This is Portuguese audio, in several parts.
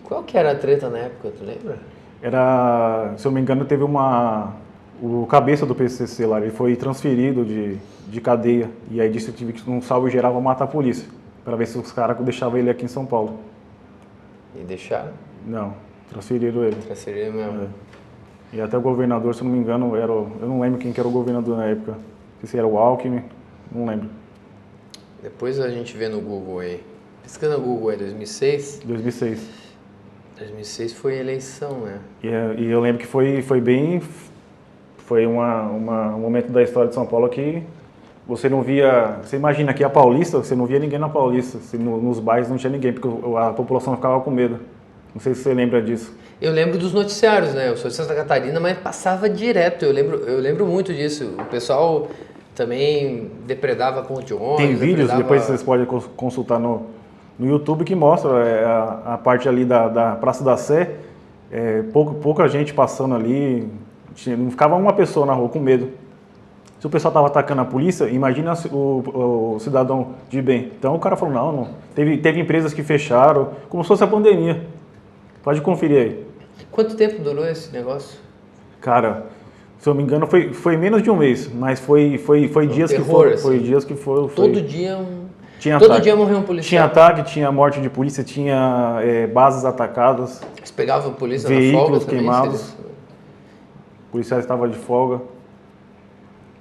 Qual que era a treta na época, tu lembra? Era, se eu não me engano, teve o cabeça do PCC lá, ele foi transferido de cadeia. E aí disse que tive que, um salve geral, vou matar a polícia. Para ver se os caras deixavam ele aqui em São Paulo. E deixaram? Não, transferiram ele. Transferiram mesmo. E até o governador, se eu não me engano, eu não lembro quem que era o governador na época. Não sei se era o Alckmin, não lembro. Depois a gente vê no Google aí. Pesquisa no Google aí, 2006. 2006. 2006 foi eleição, né? E eu lembro que foi bem... Foi um momento da história de São Paulo que você não via... Você imagina aqui a Paulista, você não via ninguém na Paulista. Nos bairros não tinha ninguém, porque a população ficava com medo. Não sei se você lembra disso. Eu lembro dos noticiários, né? Eu sou de Santa Catarina, mas passava direto. Eu lembro muito disso. O pessoal também depredava com de ônibus. Tem vídeos, depois vocês podem consultar no YouTube, que mostra a parte ali da Praça da Sé, pouca gente passando ali, não ficava uma pessoa na rua com medo. Se o pessoal estava atacando a polícia, imagina o cidadão de bem. Então o cara falou, não. Teve empresas que fecharam, como se fosse a pandemia. Pode conferir aí. Quanto tempo durou esse negócio? Cara, se eu não me engano, foi menos de um mês, mas foi dias terror, que foram. assim. Foi dias que foram. Todo dia Tinha todo ataque. dia morreu um policial. Tinha ataque, tinha morte de polícia, tinha bases atacadas, Eles pegavam a polícia na veículos folga também? queimados, policiais estavam de folga.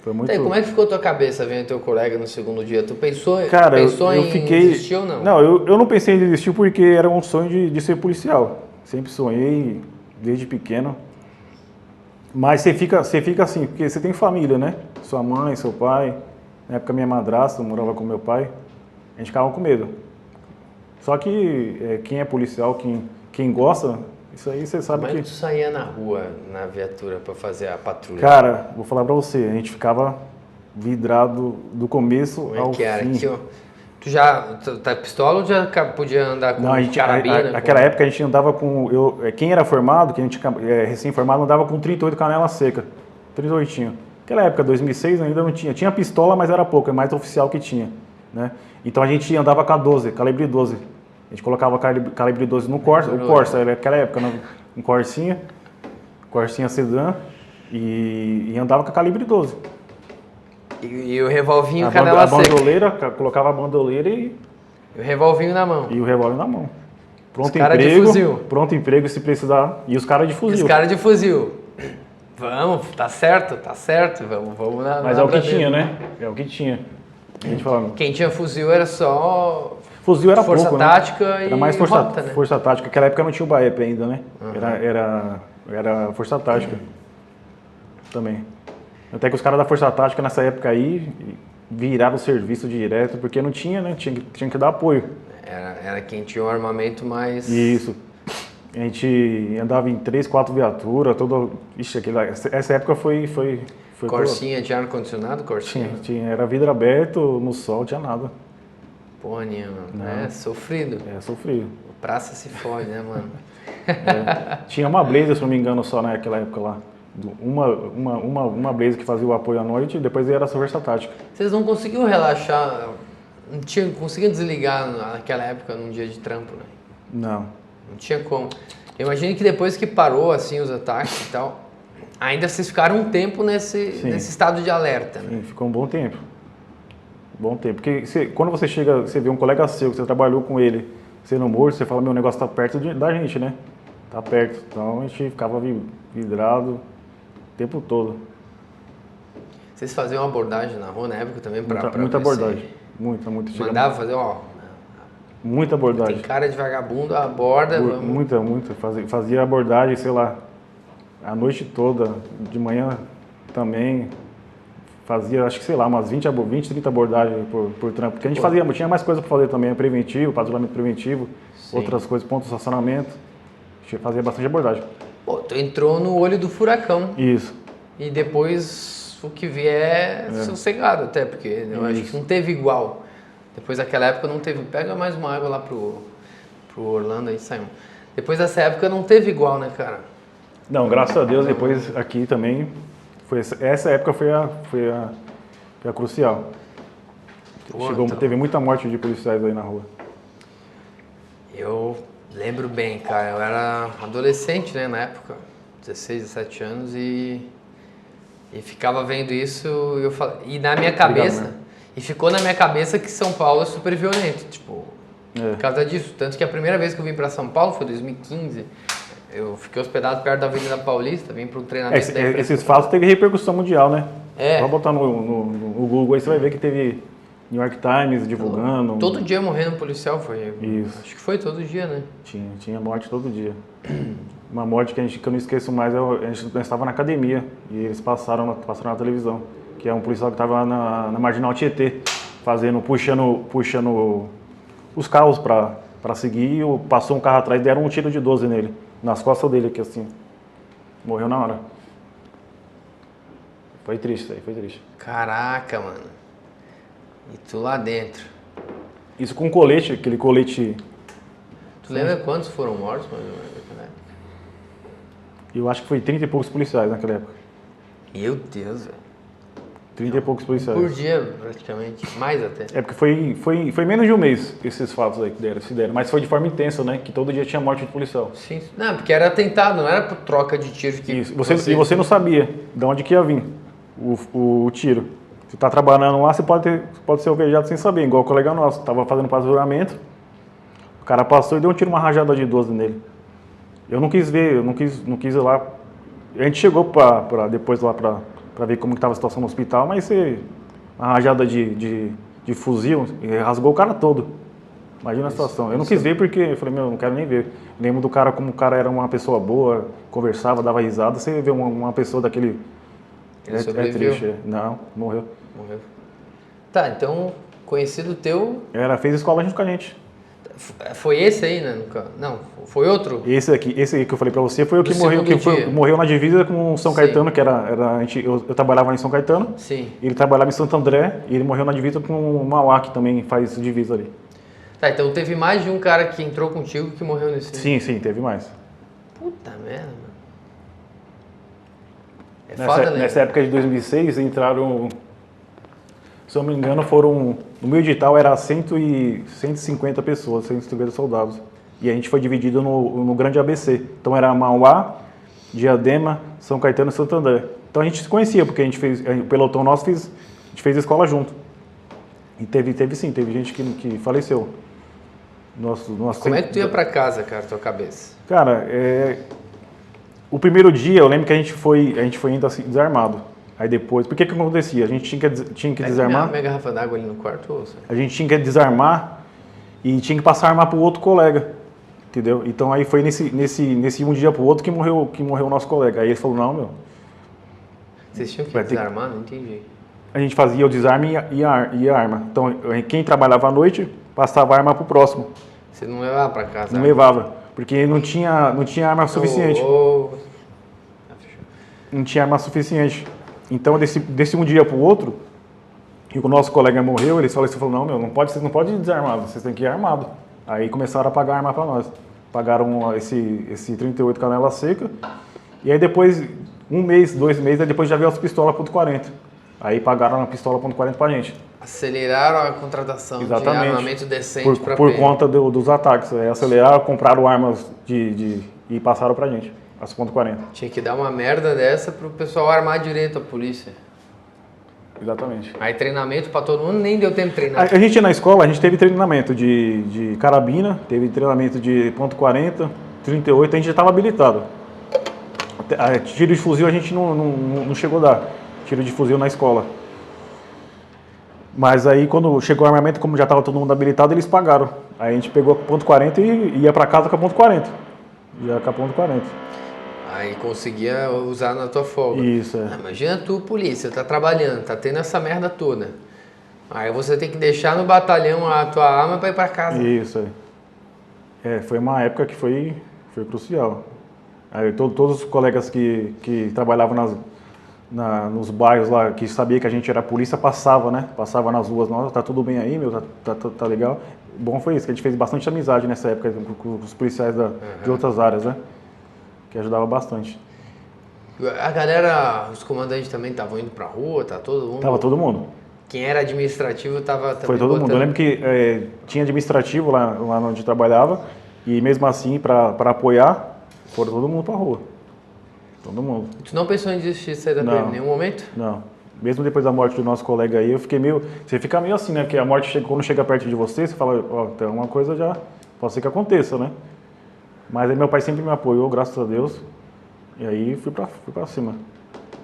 Foi muito... Tá, e como é que ficou a tua cabeça vendo teu colega no segundo dia? Tu pensou, Cara, pensou eu em fiquei... desistir ou não? Não, eu não pensei em desistir porque era um sonho de ser policial. Sempre sonhei, desde pequeno. Mas você fica assim, porque você tem família, né? Sua mãe, seu pai. Na época minha madrasta morava com meu pai. A gente ficava com medo. Só que quem é policial, quem gosta, isso aí você sabe Como é que que... tu saía na rua, na viatura, pra fazer a patrulha? Cara, vou falar pra você, a gente ficava vidrado do começo Como ao é que era? fim. Aqui, ó. Tu tá pistola ou já podia andar com Não, carabina? naquela época a gente andava com... quem era formado, quem recém-formado, andava com 38 canela seca. 38. Naquela época, 2006, ainda não tinha. Tinha pistola, mas era pouco, é mais oficial que tinha. Né? Então a gente andava com a 12, calibre 12. A gente colocava calibre 12 no Corsa, o Corsa, era naquela época, um Corsinha sedã, e andava com a calibre 12. E o revolvinho A canela bandoleira, colocava a bandoleira e o revolvinho na mão. E o revólver na mão. Pronto emprego, pronto emprego se precisar. E os caras de fuzil. Os caras de fuzil. Vamos, tá certo, vamos na... Mas é o que tinha, né? É o que tinha. A gente falava. Quem tinha fuzil era só... Fuzil era força pouco, tática, né? e era mais rota, né? Força tática. Naquela época não tinha o BAEP ainda, né? Uhum. Era força tática também. Até que os caras da força tática nessa época aí viraram o serviço direto, porque não tinha, né? Tinha que dar apoio. Era quem tinha um armamento mais... Isso. A gente andava em 3, 4 viaturas, todo... Ixi, essa época foi Corsinha, tinha ar-condicionado, Corsinha? Tinha, era vidro aberto, no sol, tinha nada. Pô, mano, é sofrido. É sofrido. Praça se fode, né, mano? Tinha uma Blazer, se não me engano, só naquela época lá. Uma Blazer que fazia o apoio à noite e depois era a força tática. Vocês não conseguiam relaxar, não conseguiam desligar naquela época num dia de trampo, né? Não. Não tinha como. Eu imagino que depois que parou, assim, os ataques e tal, ainda vocês ficaram um tempo nesse estado de alerta, né? Sim, ficou um bom tempo. Bom tempo. Porque quando você chega, você vê um colega seu, que você trabalhou com ele, sendo morto, você fala, meu, negócio tá perto da gente, né? Tá perto. Então a gente ficava vidrado o tempo todo. Vocês faziam abordagem na rua na época também? Muita abordagem. Muita. Mandava fazer, muita abordagem. Tem cara de vagabundo, aborda. Muita. Fazia abordagem, sei lá, a noite toda, de manhã também. Fazia, acho que, sei lá, umas 20, 30 abordagens por trampo. Porque a gente tinha mais coisa para fazer também, preventivo, patrulhamento preventivo, outras coisas, ponto de estacionamento. A gente fazia bastante abordagem. Pô, tu entrou no olho do furacão. Isso. E depois o que vier é sossegado até, porque eu acho que não teve igual. Depois daquela época não teve... Pega mais uma água lá pro Orlando aí, Simon. Depois dessa época não teve igual, né, cara? Não, graças a Deus, depois aqui também... Essa época foi a crucial. Teve muita morte de policiais aí na rua. Lembro bem, cara. Eu era adolescente, né, na época, 16, 17 anos e ficava vendo isso e na minha cabeça, Obrigado, né? e ficou na minha cabeça que São Paulo é super violento, tipo, por causa disso. Tanto que a primeira vez que eu vim pra São Paulo foi em 2015. Eu fiquei hospedado perto da Avenida Paulista, vim para um treinamento da imprensa. Esses fatos teve repercussão mundial, né? É. Vai botar no Google aí, você vai ver que teve New York Times divulgando. Todo dia morrendo um policial foi. Isso. Acho que foi todo dia, né? Tinha morte todo dia. Uma morte que eu não esqueço mais, nós estava na academia e eles passaram na televisão, que é um policial que estava na Marginal Tietê, puxando os carros para seguir, e passou um carro atrás e deram um tiro de 12 nele, nas costas dele aqui assim. Morreu na hora. Foi triste isso aí, foi triste. Caraca, mano. E tu lá dentro. Isso com colete, aquele colete... Tu lembra quantos foram mortos, mais ou menos, naquela época? Eu acho que foi 30 e poucos policiais naquela época. Meu Deus, velho. 30 e poucos policiais. Por dia, praticamente. Mais até. É porque foi menos de um mês esses fatos aí que se deram. Mas foi de forma intensa, né? Que todo dia tinha morte de policial. Sim. Não, porque era atentado, não era por troca de tiro que... Isso. E você não sabia de onde que ia vir o tiro. Você tá trabalhando lá, você pode ser alvejado sem saber. Igual o colega nosso, tava fazendo patrulhamento. O cara passou e deu um tiro, uma rajada de 12 nele. Eu não quis ver, eu não quis ir lá. A gente chegou depois lá para ver como estava a situação no hospital, mas uma rajada de fuzil rasgou o cara todo. Imagina a situação. Eu não quis ver porque eu falei, não quero nem ver. Lembro do cara como o cara era uma pessoa boa, conversava, dava risada. Você vê uma pessoa daquele... Ele sobreviveu? Triste. Não, morreu. Tá, então, conhecido teu... Fez escola junto com a gente. Foi esse aí, né? Não, foi outro? Esse aí que eu falei pra você foi o que Do morreu na divisa com São Sim. Caetano, que eu trabalhava em São Caetano. Sim. Ele trabalhava em Santo André e ele morreu na divisa com o Mauá, que também faz divisa ali. Tá, então teve mais de um cara que entrou contigo que morreu nesse... Sim, teve mais. Puta merda, mano. É foda, né? Nessa época de 2006 entraram, se eu não me engano, no meu edital era 150 pessoas, 150 soldados. E a gente foi dividido no grande ABC. Então era Mauá, Diadema, São Caetano e Santo André. Então a gente se conhecia, porque o pelotão nosso a gente fez escola junto. E teve gente que faleceu. Como é que tu ia pra casa, cara, tua cabeça? Cara, o primeiro dia eu lembro que a gente foi indo assim, desarmado. Aí depois, por que acontecia? A gente tinha que desarmar. Minha garrafa d'água ali no quarto, ouça. A gente tinha que desarmar e tinha que passar a arma pro outro colega, entendeu? Então aí foi nesse um dia pro outro que morreu o nosso colega. Aí ele falou, não, meu. Vocês tinham que desarmar? Não entendi. A gente fazia o desarme e a arma. Então quem trabalhava à noite passava a arma pro próximo. Você não levava pra casa? Não levava, porque não tinha arma suficiente. Não tinha arma suficiente. Então, desse um dia para o outro, e o nosso colega morreu, ele falou não, meu, vocês não podem ir desarmado, vocês têm que ir armado. Aí começaram a pagar arma para nós. Pagaram esse 38 canela seca, e aí depois, 1 mês, 2 meses, aí depois já veio as pistolas .40. Aí pagaram a pistola .40 pra gente. Aceleraram a contratação. Exatamente. De armamento decente para por conta dos ataques. Aí aceleraram, compraram armas e passaram pra gente. As .40. Tinha que dar uma merda dessa pro pessoal armar direito a polícia. Exatamente. Aí treinamento pra todo mundo, nem deu tempo de treinar. A gente na escola, a gente teve treinamento de carabina, teve treinamento de .40, 38, a gente já estava habilitado. Tiro de fuzil a gente não chegou a dar, tiro de fuzil na escola. Mas aí quando chegou o armamento, como já estava todo mundo habilitado, eles pagaram. Aí a gente pegou a .40 e ia para casa com a .40. Já com a .40. Aí conseguia usar na tua folga. Isso, Imagina tu, polícia, tá trabalhando, tá tendo essa merda toda. Aí você tem que deixar no batalhão a tua arma pra ir pra casa. Isso, foi uma época que foi crucial. Aí todos os colegas que trabalhavam nos bairros lá, que sabia que a gente era polícia, passava nas ruas, nossa, tá tudo bem aí, meu, tá legal. Bom foi isso, que a gente fez bastante amizade nessa época com os policiais de outras áreas, né? Que ajudava bastante. A galera, os comandantes também estavam indo pra rua, tá todo mundo? Tava todo mundo. Quem era administrativo tava também Foi todo mundo. Eu lembro que tinha administrativo lá onde trabalhava E mesmo assim, para apoiar, foram todo mundo para rua. Todo mundo. Tu não pensou em desistir de sair da PM em nenhum momento? Não. Mesmo depois da morte do nosso colega aí, eu fiquei meio... Você fica meio assim, né? Porque a morte, quando chega perto de você, você fala, ó, tem uma coisa já... Pode ser que aconteça, né? Mas aí meu pai sempre me apoiou, graças a Deus. E aí fui pra cima.